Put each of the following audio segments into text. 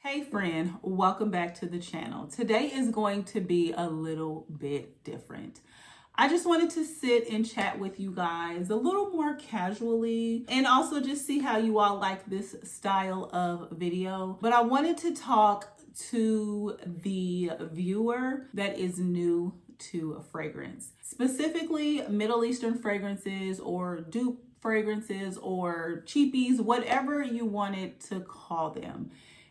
Hey friend, welcome back to the channel. Today is going to be a little bit different. I just wanted to sit and chat with you guys a little more casually and also just see how you all like this style of video. But I wanted to talk to the viewer that is new to a fragrance, specifically Middle Eastern fragrances or dupe fragrances or cheapies, whatever you wanted to call them.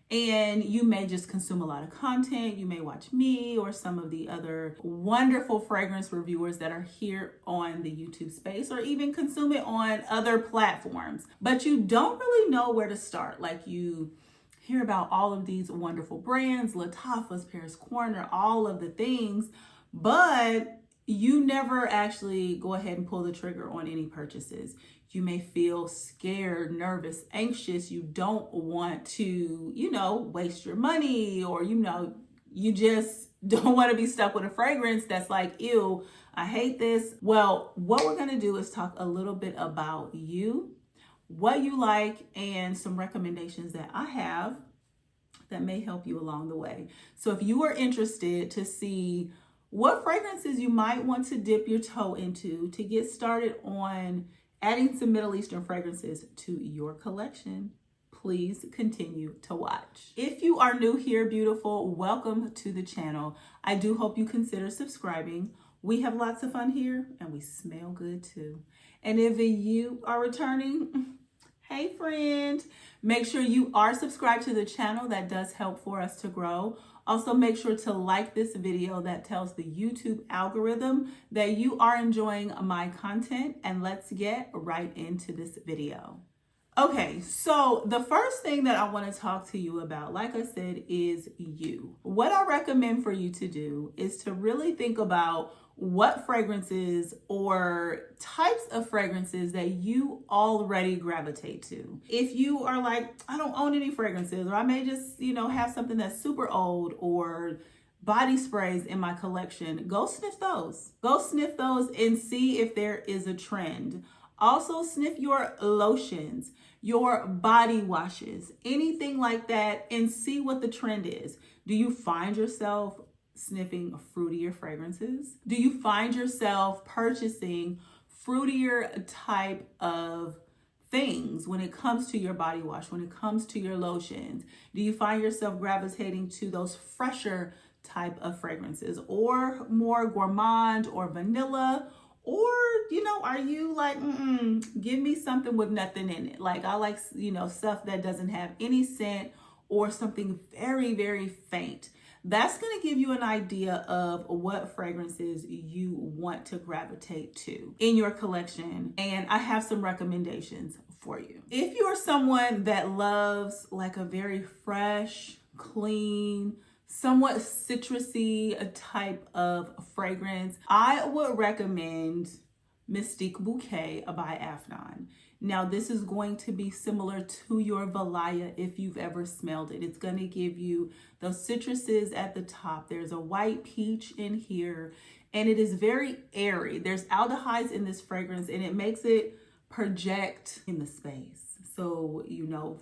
And you may just consume a lot of content. You may watch me or some of the other wonderful fragrance reviewers that are here on the YouTube space, or even consume it on other platforms. But you don't really know where to start. Like, you hear about all of these wonderful brands, Lattafa's, Paris Corner, all of the things, but you never actually go ahead and pull the trigger on any purchases. You may feel scared, nervous, anxious. You don't want to, waste your money, or, you just don't want to be stuck with a fragrance that's like, ew, I hate this. Well, what we're going to do is talk a little bit about you, what you like, and some recommendations that I have that may help you along the way. So if you are interested to see what fragrances you might want to dip your toe into to get started on adding some Middle Eastern fragrances to your collection, please continue to watch. If you are new here, beautiful, welcome to the channel. I do hope you consider subscribing. We have lots of fun here and we smell good too. And if you are returning, hey friend, make sure you are subscribed to the channel. That does help for us to grow. Also, make sure to like this video. That tells the YouTube algorithm that you are enjoying my content. And let's get right into this video. Okay, so the first thing that I want to talk to you about, like I said, is you. What I recommend for you to do is to really think about what fragrances or types of fragrances that you already gravitate to. If you are like, I don't own any fragrances, or I may just, have something that's super old, or body sprays in my collection, go sniff those. Go sniff those and see if there is a trend. Also sniff your lotions, your body washes, anything like that, and see what the trend is. Do you find yourself sniffing fruitier fragrances? Do you find yourself purchasing fruitier type of things when it comes to your body wash, when it comes to your lotions? Do you find yourself gravitating to those fresher type of fragrances, or more gourmand or vanilla? Or, are you like, give me something with nothing in it? Like, I like, stuff that doesn't have any scent, or something very, very faint. That's going to give you an idea of what fragrances you want to gravitate to in your collection. And I have some recommendations for you. If you're someone that loves like a very fresh, clean, somewhat citrusy type of fragrance, I would recommend Mystique Bouquet by Afnan. Now, this is going to be similar to your Valaya if you've ever smelled it. It's going to give you those citruses at the top. There's a white peach in here, and it is very airy. There's aldehydes in this fragrance, and it makes it project in the space. So,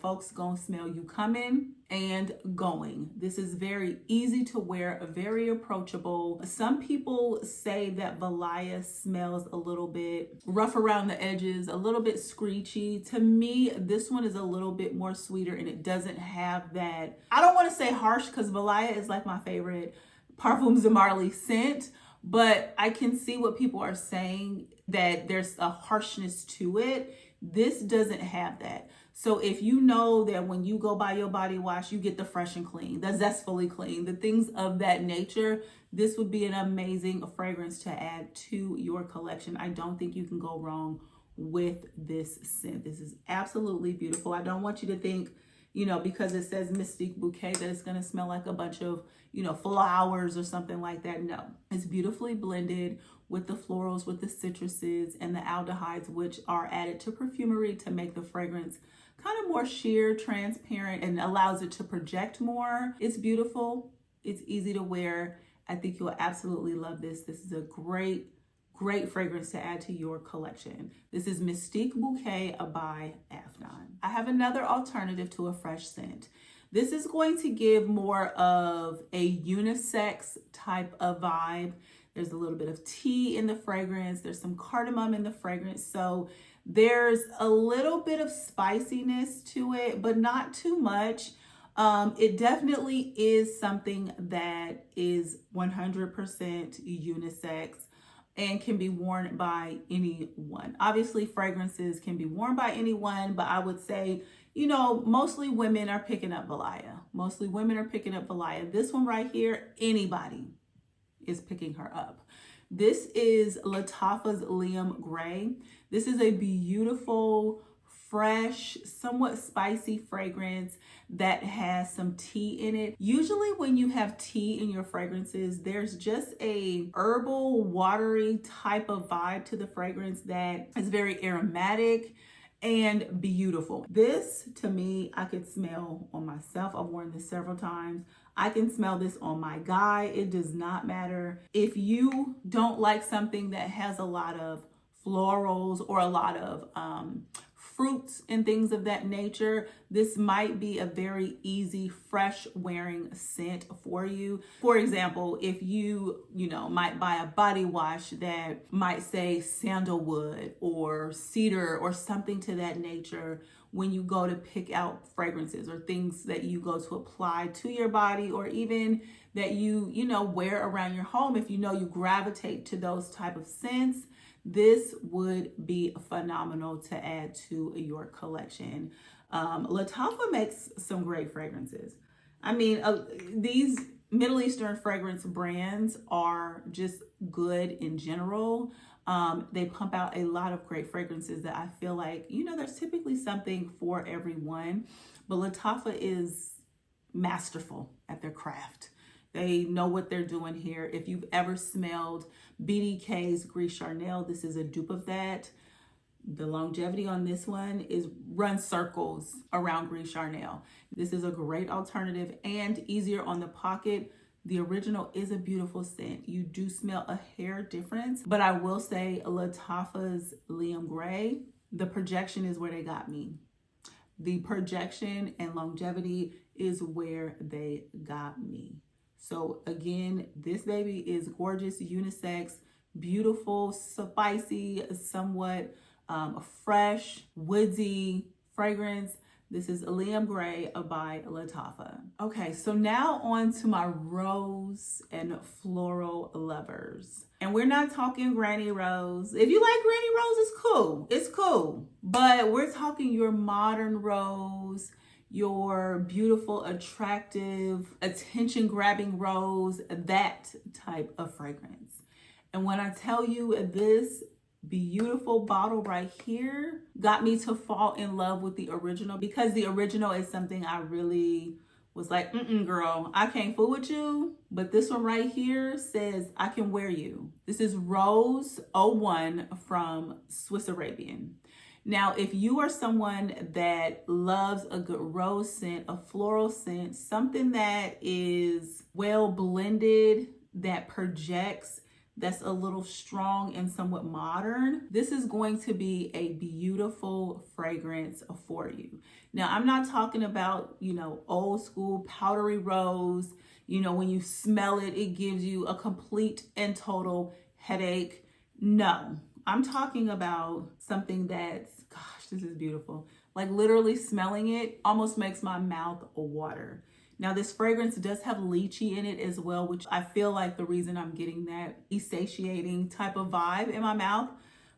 folks gonna smell you coming and going. This is very easy to wear, very approachable. Some people say that Valaya smells a little bit rough around the edges, a little bit screechy. To me, this one is a little bit more sweeter, and it doesn't have that, I don't want to say harsh, because Valaya is like my favorite Parfums de Marly scent, but I can see what people are saying, that there's a harshness to it. This doesn't have that. So if you know that when you go buy your body wash, you get the fresh and clean, the zestfully clean, the things of that nature, this would be an amazing fragrance to add to your collection. I don't think you can go wrong with this scent. This is absolutely beautiful. I don't want you to think, because it says Mystique Bouquet, that it's going to smell like a bunch of, flowers or something like that. No, it's beautifully blended with the florals, with the citruses, and the aldehydes, which are added to perfumery to make the fragrance kind of more sheer, transparent, and allows it to project more. It's beautiful. It's easy to wear. I think you'll absolutely love this. This is a great fragrance to add to your collection. This is Mystique Bouquet by Afnan. I have another alternative to a fresh scent. This is going to give more of a unisex type of vibe. There's a little bit of tea in the fragrance. There's some cardamom in the fragrance. So there's a little bit of spiciness to it, but not too much. It definitely is something that is 100% unisex and can be worn by anyone. Obviously, fragrances can be worn by anyone, but I would say, you know, mostly women are picking up Valaya. Mostly women are picking up Valaya. This one right here, anybody is picking her up. This is Lattafa's Liam Gray. This is a beautiful, fresh, somewhat spicy fragrance that has some tea in it. Usually when you have tea in your fragrances, there's just a herbal, watery type of vibe to the fragrance that is very aromatic and beautiful. This, to me, I could smell on myself. I've worn this several times. I can smell this on my guy. It does not matter. If you don't like something that has a lot of florals or a lot of fruits and things of that nature, this might be a very easy, fresh wearing scent for you. For example, if you might buy a body wash that might say sandalwood or cedar or something to that nature, when you go to pick out fragrances or things that you go to apply to your body, or even that you wear around your home, if you gravitate to those type of scents, this would be phenomenal to add to your collection. Lattafa makes some great fragrances. I mean, these Middle Eastern fragrance brands are just good in general. They pump out a lot of great fragrances that I feel like, there's typically something for everyone, but Lattafa is masterful at their craft. They know what they're doing here. If you've ever smelled BDK's Gris Charnel, this is a dupe of that. The longevity on this one runs circles around Gris Charnel. This is a great alternative and easier on the pocket. The original is a beautiful scent. You do smell a hair difference, but I will say Lattafa's Liam Gray, the projection is where they got me. The projection and longevity is where they got me. So again, this baby is gorgeous, unisex, beautiful, spicy, somewhat fresh, woodsy fragrance. This is Liam Gray by Lattafa. Okay, so now on to my rose and floral lovers. And we're not talking granny rose. If you like granny rose, it's cool. It's cool. But we're talking your modern rose, your beautiful, attractive, attention-grabbing rose, that type of fragrance. And when I tell you, this beautiful bottle right here got me to fall in love with the original, because the original is something I really was like, girl, I can't fool with you. But this one right here says, I can wear you. This is Rose 01 from Swiss Arabian. Now, if you are someone that loves a good rose scent, a floral scent, something that is well blended, that projects, that's a little strong and somewhat modern, this is going to be a beautiful fragrance for you. Now, I'm not talking about, old school powdery rose, when you smell it, it gives you a complete and total headache. No. I'm talking about something that's, gosh, this is beautiful. Like literally smelling it almost makes my mouth water. Now this fragrance does have lychee in it as well, which I feel like the reason I'm getting that satiating type of vibe in my mouth.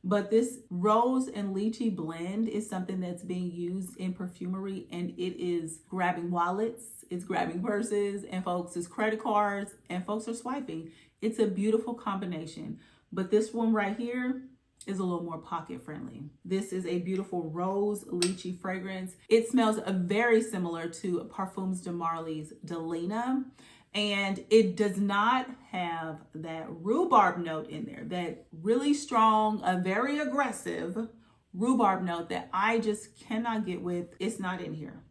But this rose and lychee blend is something that's being used in perfumery, and it is grabbing wallets, it's grabbing purses, and folks' credit cards, and folks are swiping. It's a beautiful combination. But this one right here is a little more pocket friendly. This is a beautiful rose lychee fragrance. It smells very similar to Parfums de Marly's Delina, and it does not have that rhubarb note in there, that really strong, a very aggressive rhubarb note that I just cannot get with. It's not in here,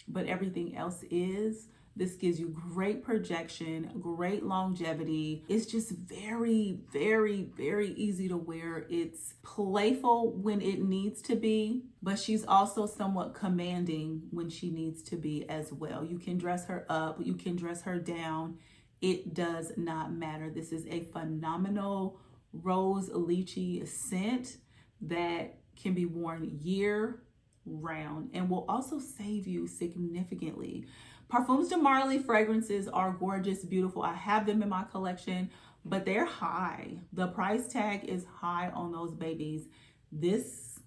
but everything else is. This gives you great projection, great longevity. It's just very, very, very easy to wear. It's playful when it needs to be, but she's also somewhat commanding when she needs to be as well. You can dress her up, you can dress her down. It does not matter. This is a phenomenal rose lychee scent that can be worn year round and will also save you significantly. Parfums de Marly fragrances are gorgeous, beautiful. I have them in my collection, but they're high. The price tag is high on those babies. This,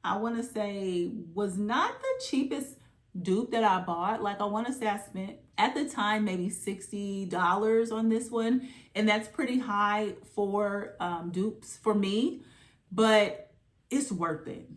I want to say, was not the cheapest dupe that I bought. Like, I want to say I spent at the time maybe $60 on this one, and that's pretty high for dupes for me, but it's worth it.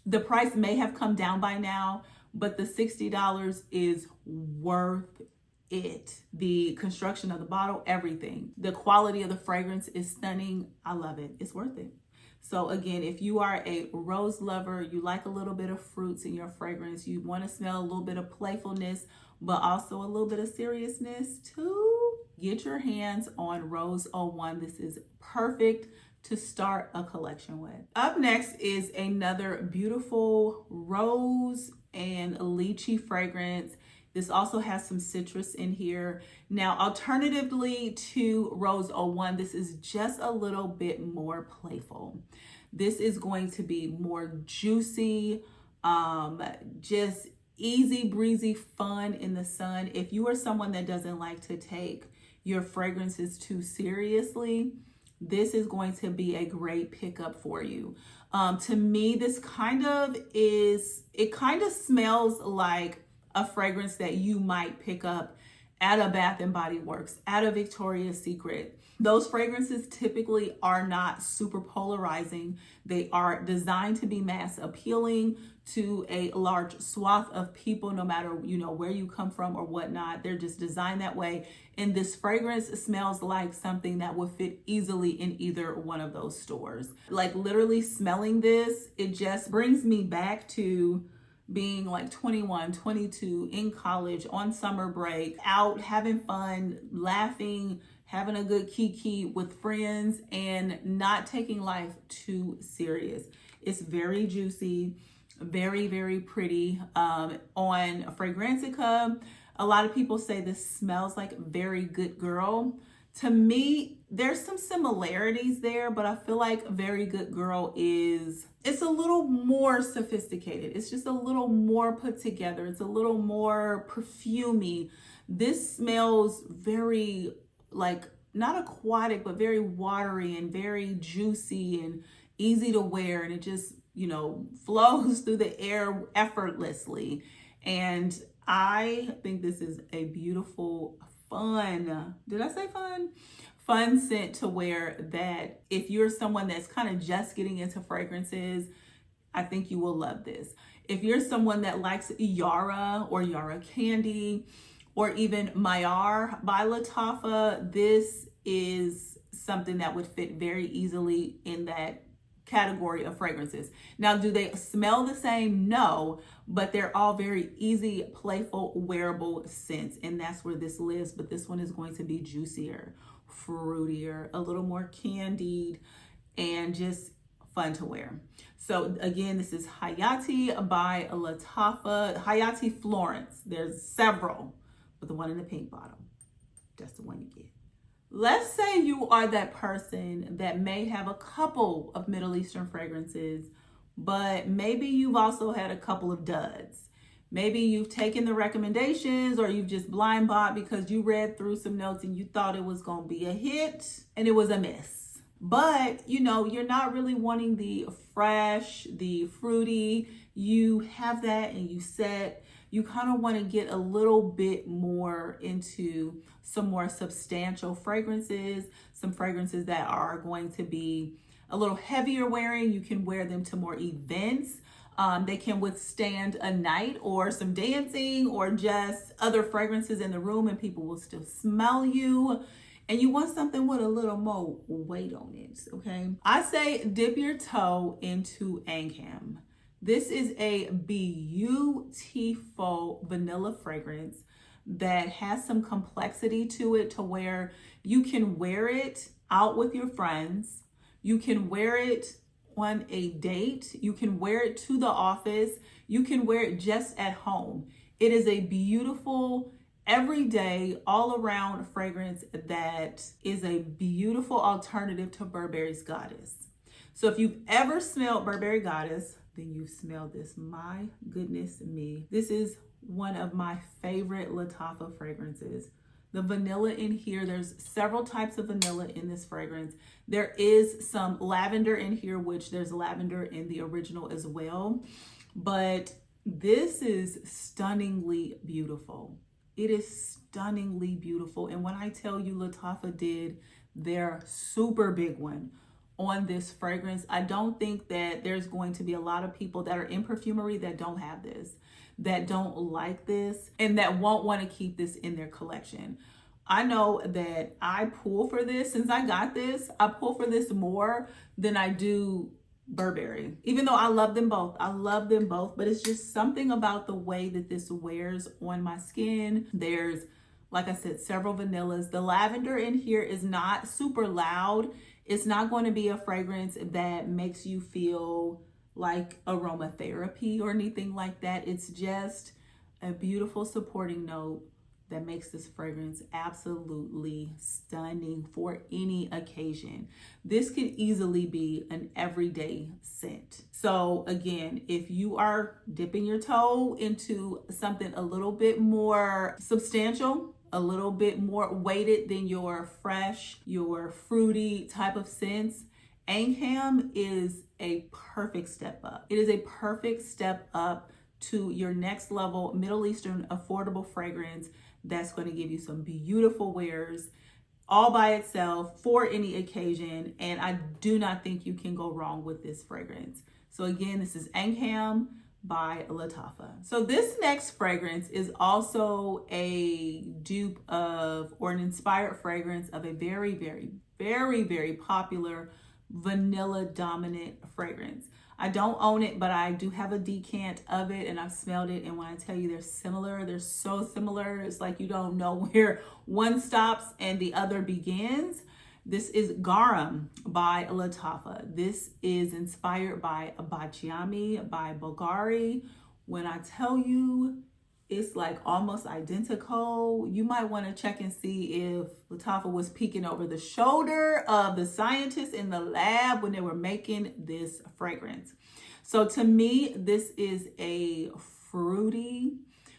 The price may have come down by now, but the $60 is worth it. The construction of the bottle, everything. The quality of the fragrance is stunning. I love it. It's worth it. So again, if you are a rose lover, you like a little bit of fruits in your fragrance, you want to smell a little bit of playfulness, but also a little bit of seriousness too, get your hands on Rose 01. This is perfect to start a collection with. Up next is another beautiful rose and lychee fragrance. This also has some citrus in here. Now, alternatively to Rose 01, this is just a little bit more playful. This is going to be more juicy, just easy breezy fun in the sun. If you are someone that doesn't like to take your fragrances too seriously, this is going to be a great pickup for you. To me, this kind of smells like a fragrance that you might pick up at a Bath and Body Works, at a Victoria's Secret. Those fragrances typically are not super polarizing. They are designed to be mass appealing to a large swath of people, no matter, where you come from or whatnot. They're just designed that way. And this fragrance smells like something that would fit easily in either one of those stores. Like, literally smelling this, it just brings me back to being like 21, 22 in college on summer break, out having fun, laughing, having a good kiki with friends, and not taking life too serious. It's very juicy, very, very pretty. On Fragrantica, a lot of people say this smells like Very Good Girl. To me, there's some similarities there, but I feel like Very Good Girl it's a little more sophisticated. It's just a little more put together. It's a little more perfumey. This smells very, like, not aquatic, but very watery and very juicy and easy to wear. And it just, flows through the air effortlessly. And I think this is a beautiful, fun, did I say fun? Fun scent to wear, that if you're someone that's kind of just getting into fragrances, I think you will love this. If you're someone that likes Yara or Yara Candy, or even Mayar by Lattafa, this is something that would fit very easily in that category of fragrances. Now, do they smell the same? No, but they're all very easy, playful, wearable scents, and that's where this lives. But this one is going to be juicier, fruitier, a little more candied, and just fun to wear. So again, this is Hayaati by Lattafa, Hayaati Florence. There's several, but the one in the pink bottle, that's the one you get. Let's say you are that person that may have a couple of Middle Eastern fragrances, but maybe you've also had a couple of duds. Maybe you've taken the recommendations, or you've just blind bought because you read through some notes and you thought it was going to be a hit and it was a miss. But, you're not really wanting the fresh, the fruity. You have that and you kind of want to get a little bit more into some more substantial fragrances, some fragrances that are going to be a little heavier wearing. You can wear them to more events. They can withstand a night or some dancing or just other fragrances in the room, and people will still smell you. And you want something with a little more weight on it, okay? I say dip your toe into Angham. This is a beautiful vanilla fragrance. that has some complexity to it, to where you can wear it out with your friends. You can wear it on a date. You can wear it to the office. You can wear it just at home. It is a beautiful, everyday, all around fragrance that is a beautiful alternative to Burberry's Goddess. So if you've ever smelled Burberry Goddess, then you've smelled this. My goodness me. This is one of my favorite Lattafa fragrances. The vanilla in here, there's several types of vanilla in this fragrance. There is some lavender in here, which there's lavender in the original as well. But this is stunningly beautiful. It is stunningly beautiful. And when I tell you Lattafa did their super big one on this fragrance, I don't think that there's going to be a lot of people that are in perfumery that don't have this, that don't like this, and that won't want to keep this in their collection. I know that I pull for this. Since I got this, I pull for this more than I do Burberry. Even though I love them both. I love them both, but it's just something about the way that this wears on my skin. There's, like I said, several vanillas. The lavender in here is not super loud. It's not going to be a fragrance that makes you feel like aromatherapy or anything like that. It's just a beautiful supporting note that makes this fragrance absolutely stunning for any occasion. This could easily be an everyday scent. So again, if you are dipping your toe into something a little bit more substantial, a little bit more weighted than your fresh, your fruity type of scents, Angham is a perfect step up. It is a perfect step up to your next level Middle Eastern affordable fragrance that's going to give you some beautiful wears all by itself for any occasion. And I do not think you can go wrong with this fragrance. So again, this is Angham by Lattafa. So this next fragrance is also a dupe of, or an inspired fragrance of a very, very, very, very popular vanilla dominant fragrance. I don't own it, but I do have a decant of it and I've smelled it. And when I tell you they're similar, they're so similar. It's like you don't know where one stops and the other begins. This is Garam by Lattafa. This is inspired by Baciami by Bulgari. When I tell you it's like almost identical, you might want to check and see if Lattafa was peeking over the shoulder of the scientists in the lab when they were making this fragrance. So to me, this is a fruity,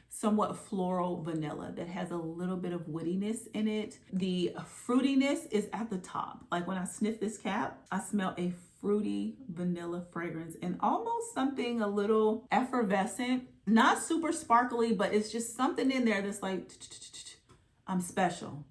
somewhat floral vanilla that has a little bit of woodiness in it. The fruitiness is at the top. Like when I sniff this cap, I smell a fruity vanilla fragrance and almost something a little effervescent, not super sparkly, but it's just something in there that's like, I'm special.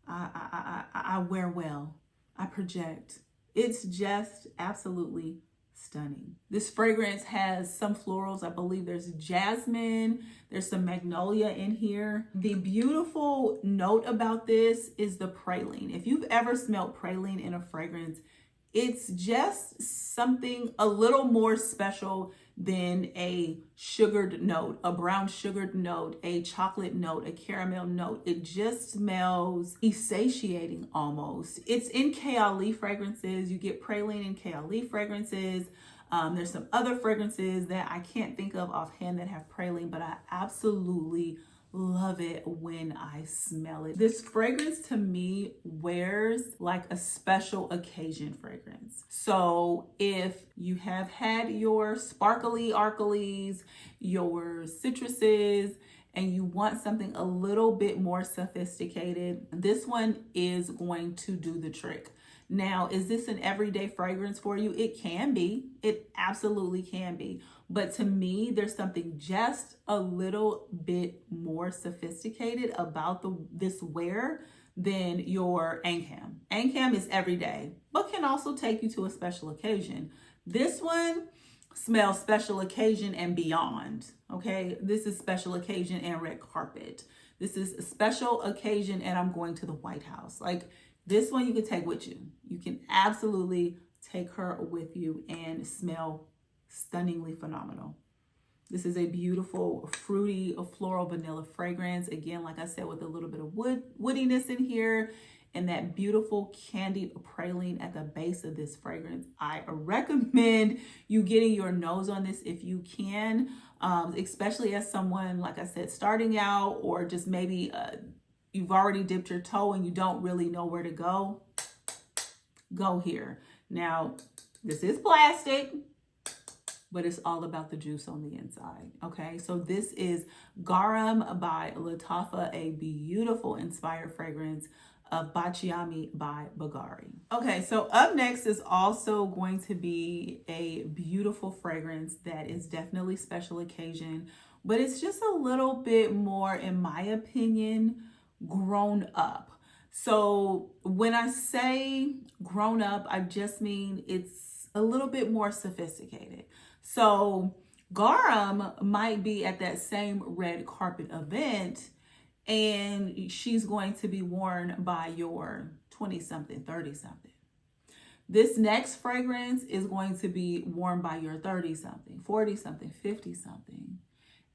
I wear well. I project. It's just absolutely stunning. This fragrance has some florals. I believe there's jasmine, there's some magnolia in here. The beautiful note about this is the praline. If you've ever smelled praline in a fragrance, it's just something a little more special than a sugared note, a brown sugared note, a chocolate note, a caramel note. It just smells satiating almost. It's in Kayali fragrances. You get praline in Kayali fragrances. There's some other fragrances that I can't think of offhand that have praline, but I absolutely love it when I smell it. This fragrance to me wears like a special occasion fragrance. So if you have had your sparkly arclies, your citruses, and you want something a little bit more sophisticated, this one is going to do the trick. Now, is this an everyday fragrance for you? It can be. It absolutely can be. But to me, there's something just a little bit more sophisticated about this wear than your Angham. Angham is everyday, but can also take you to a special occasion. This one smells special occasion and beyond, okay? This is special occasion and red carpet. This is a special occasion and I'm going to the White House. Like, this one you can take with you. You can absolutely take her with you and smell stunningly phenomenal. This is a beautiful fruity floral vanilla fragrance. Again, like I said, with a little bit of woodiness in here and that beautiful candied praline at the base of this fragrance. I recommend you getting your nose on this if you can, especially as someone, like I said, starting out, or just maybe you've already dipped your toe and you don't really know where to go. Go here. Now, this is plastic, but it's all about the juice on the inside. Okay, so this is Gourmand by Lattafa, a beautiful inspired fragrance of Baciami by Bagari. Okay, so up next is also going to be a beautiful fragrance that is definitely special occasion, but it's just a little bit more, in my opinion, grown up. So when I say grown up, I just mean it's a little bit more sophisticated. So Gourmand might be at that same red carpet event, and she's going to be worn by your 20-something, 30-something. This next fragrance is going to be worn by your 30-something, 40-something, 50-something.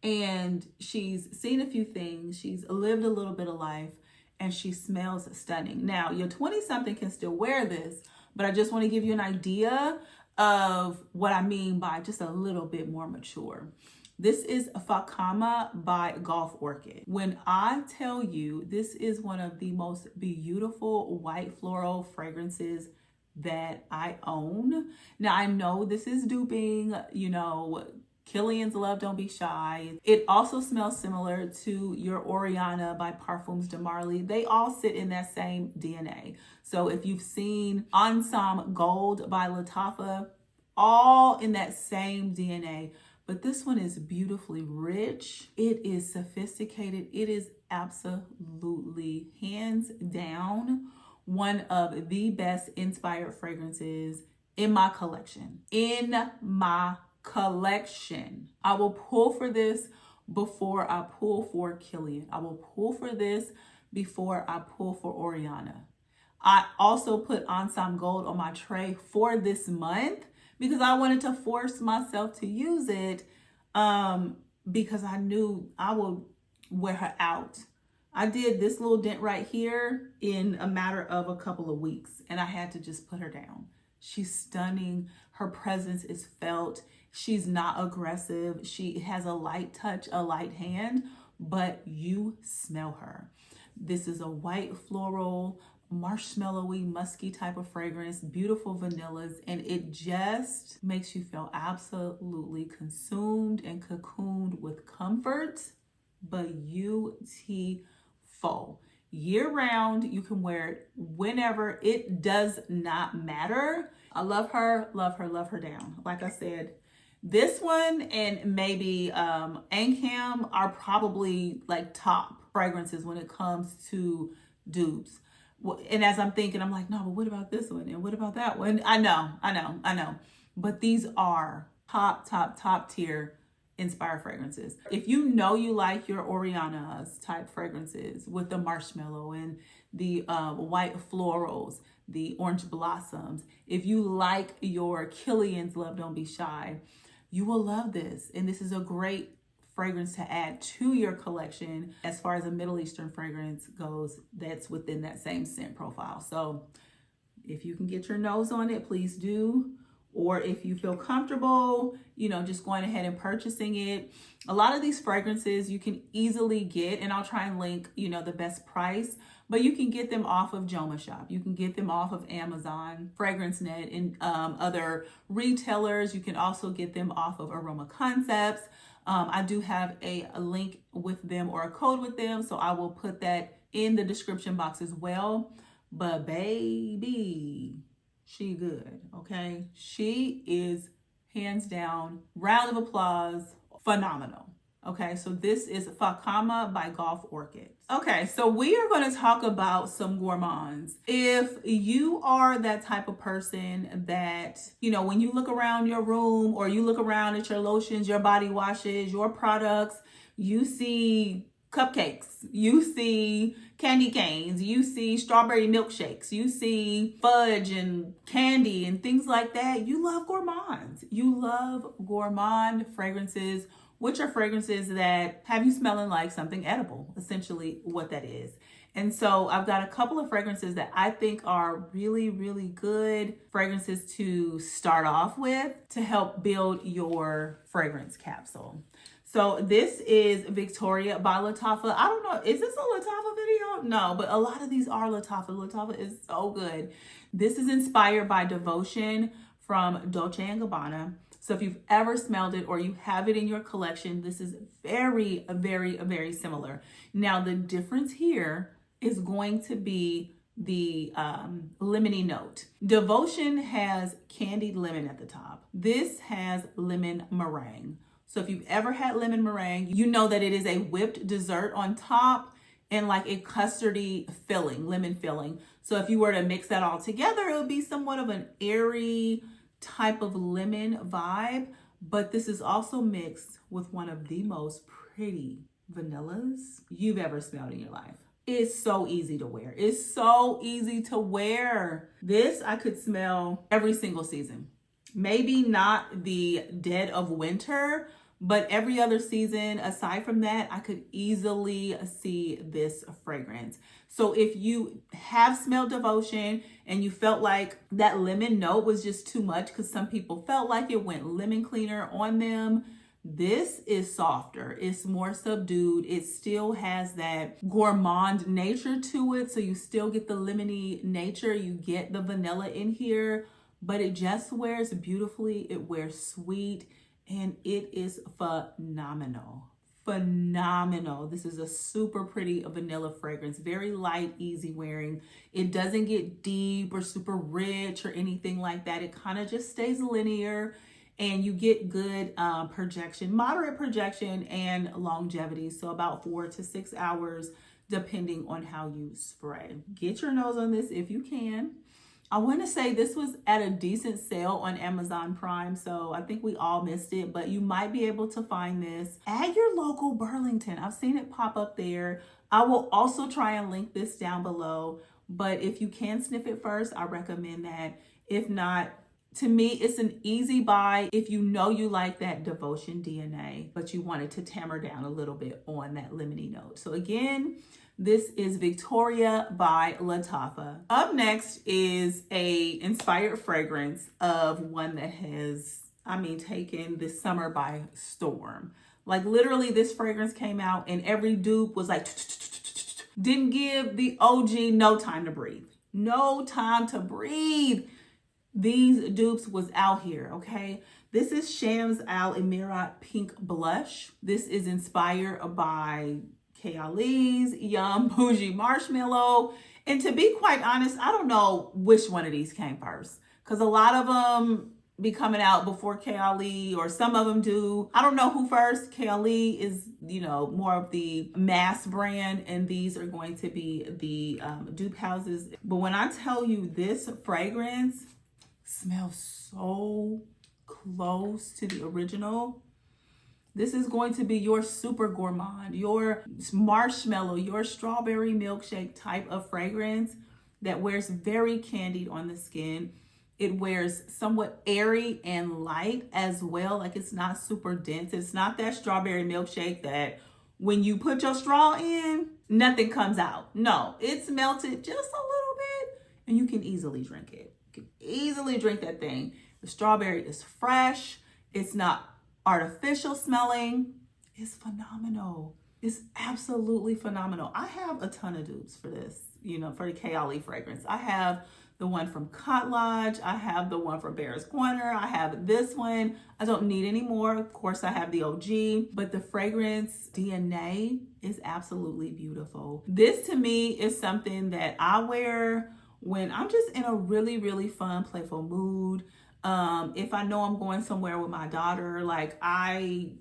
And she's seen a few things. She's lived a little bit of life, and she smells stunning. Now, your 20-something can still wear this, but I just want to give you an idea of what I mean by just a little bit more mature. This is Fakama by Orchid. When I tell you, this is one of the most beautiful white floral fragrances that I own. Now, I know this is duping, you know, Killian's Love Don't Be Shy. It also smells similar to your Oriana by Parfums de Marly. They all sit in that same DNA. So if you've seen Ensemble Gold by Lattafa, all in that same DNA. But this one is beautifully rich. It is sophisticated. It is absolutely, hands down, one of the best inspired fragrances in my collection. I will pull for this before I pull for Killian. I will pull for this before I pull for Oriana. I also put Ensemble Gold on my tray for this month because I wanted to force myself to use it because I knew I would wear her out. I did this little dent right here in a matter of a couple of weeks, and I had to just put her down. She's stunning. Her presence is felt. She's not aggressive. She has a light touch, a light hand, but you smell her. This is a white floral, marshmallowy, musky type of fragrance, beautiful vanillas, and it just makes you feel absolutely consumed and cocooned with comfort, but beautiful. Year round, you can wear it whenever. It does not matter. I love her, love her, love her down. Like I said, this one and maybe Ancam are probably like top fragrances when it comes to dupes. And as I'm thinking, I'm like, no, but what about this one? And what about that one? I know. But these are top tier inspired fragrances. If you know you like your Oriana's type fragrances with the marshmallow and the white florals, the orange blossoms, if you like your Killian's Love Don't Be Shy, you will love this. And this is a great fragrance to add to your collection as far as a Middle Eastern fragrance goes that's within that same scent profile. So if you can get your nose on it, please do. Or if you feel comfortable, you know, just going ahead and purchasing it. A lot of these fragrances you can easily get, and I'll try and link, you know, the best price, but you can get them off of Joma Shop. You can get them off of Amazon, FragranceNet, and other retailers. You can also get them off of Aroma Concepts. I do have a link with them or a code with them, so I will put that in the description box as well. But baby, she good, okay? She is hands down, round of applause, phenomenal. Okay, so this is Fakama by Orchid. Okay, so we are going to talk about some gourmands. If you are that type of person that, you know, when you look around your room or you look around at your lotions, your body washes, your products, you see cupcakes, you see candy canes, you see strawberry milkshakes, you see fudge and candy and things like that. You love gourmands. You love gourmand fragrances which are fragrances that have you smelling like something edible, essentially what that is. And so I've got a couple of fragrances that I think are really, really good fragrances to start off with to help build your fragrance capsule. So this is Victoria by Lattafa. I don't know, is this a Lattafa video? No, but a lot of these are Lattafa. Lattafa is so good. This is inspired by Devotion from Dolce & Gabbana. So if you've ever smelled it or you have it in your collection, this is very, very similar. Now the difference here is going to be the lemony note. Devotion has candied lemon at the top. This has lemon meringue. So if you've ever had lemon meringue, you know that it is a whipped dessert on top and like a custardy filling, lemon filling. So if you were to mix that all together, it would be somewhat of an airy type of lemon vibe. But this is also mixed with one of the most pretty vanillas you've ever smelled in your life. It's so easy to wear. It's so easy to wear. This I could smell every single season. Maybe not the dead of winter, but every other season aside from that, I could easily see this fragrance. So if you have smelled Devotion and you felt like that lemon note was just too much because some people felt like it went lemon cleaner on them, this is softer. It's more subdued. It still has that gourmand nature to it. So you still get the lemony nature. You get the vanilla in here, but it just wears beautifully. It wears sweet and it is phenomenal. Phenomenal. This is a super pretty vanilla fragrance. Very light, easy wearing. It doesn't get deep or super rich or anything like that. It kind of just stays linear. And you get good projection, moderate projection and longevity. So about 4 to 6 hours, depending on how you spray. Get your nose on this if you can. I want to say this was at a decent sale on Amazon Prime. So I think we all missed it, but you might be able to find this at your local Burlington. I've seen it pop up there. I will also try and link this down below. But if you can sniff it first, I recommend that. If not, to me, it's an easy buy if you know you like that Devotion DNA, but you wanted to tamper down a little bit on that lemony note. So again, this is Victoria by Lattafa. Up next is a inspired fragrance of one that has, taken this summer by storm. Like literally this fragrance came out and every dupe was like, didn't give the OG no time to breathe. No time to breathe. These dupes was out here, okay? This is Shams Al Emirat Pink Blush. This is inspired by Khadlaj's Yum Bougie Marshmallow. And to be quite honest, I don't know which one of these came first because a lot of them be coming out before Khadlaj or some of them do. I don't know who first. Khadlaj is, more of the mass brand and these are going to be the dupe houses. But when I tell you this fragrance smells so close to the original, this is going to be your super gourmand, your marshmallow, your strawberry milkshake type of fragrance that wears very candied on the skin. It wears somewhat airy and light as well. Like it's not super dense. It's not that strawberry milkshake that when you put your straw in, nothing comes out. No, it's melted just a little bit and you can easily drink it. You can easily drink that thing. The strawberry is fresh. It's not artificial smelling. It's phenomenal. It's absolutely phenomenal. I have a ton of dupes for this, for the Khadlaj fragrance. I have the one from Khadlaj. I have the one from Bear's Corner. I have this one. I don't need any more. Of course, I have the OG, but the fragrance DNA is absolutely beautiful. This to me is something that I wear when I'm just in a really, really fun, playful mood. If I know I'm going somewhere with my daughter, like I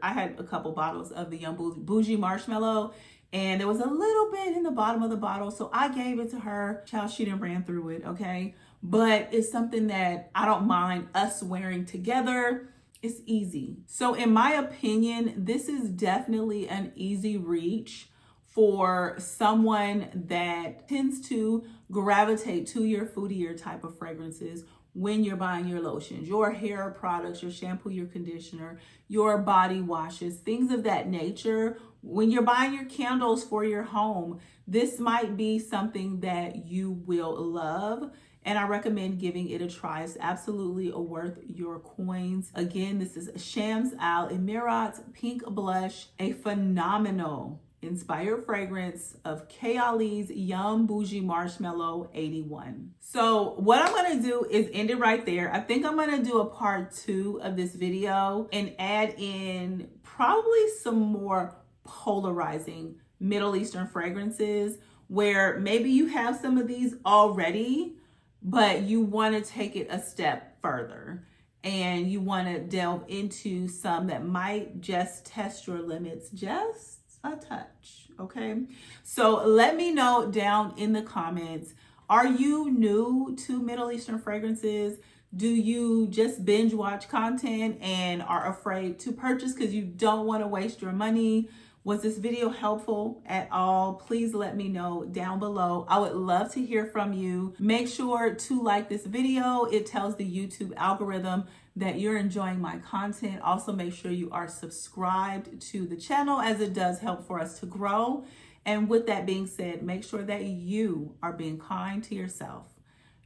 had a couple bottles of the Yum Bougie Marshmallow and there was a little bit in the bottom of the bottle. So I gave it to her. Child, she didn't ran through it, okay? But it's something that I don't mind us wearing together. It's easy. So in my opinion, this is definitely an easy reach for someone that tends to gravitate to your foodier type of fragrances when you're buying your lotions, your hair products, your shampoo, your conditioner, your body washes, things of that nature. When you're buying your candles for your home, this might be something that you will love. And I recommend giving it a try. It's absolutely worth your coins. Again, this is Shams Al Emirat Pink Blush, a phenomenal inspired fragrance of K. Ali's Yum Bougie Marshmallow 81. So what I'm gonna do is end it right there. I think I'm gonna do a part 2 of this video and add in probably some more polarizing Middle Eastern fragrances where maybe you have some of these already, but you wanna take it a step further and you wanna delve into some that might just test your limits just a touch, okay? So let me know down in the comments, are you new to Middle Eastern fragrances? Do you just binge watch content and are afraid to purchase because you don't want to waste your money? Was this video helpful at all? Please let me know down below. I would love to hear from you. Make sure to like this video. It tells the YouTube algorithm that you're enjoying my content. Also, make sure you are subscribed to the channel as it does help for us to grow. And with that being said, make sure that you are being kind to yourself.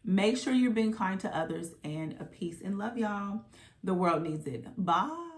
Make sure you're being kind to others, and peace and love, y'all. The world needs it. Bye.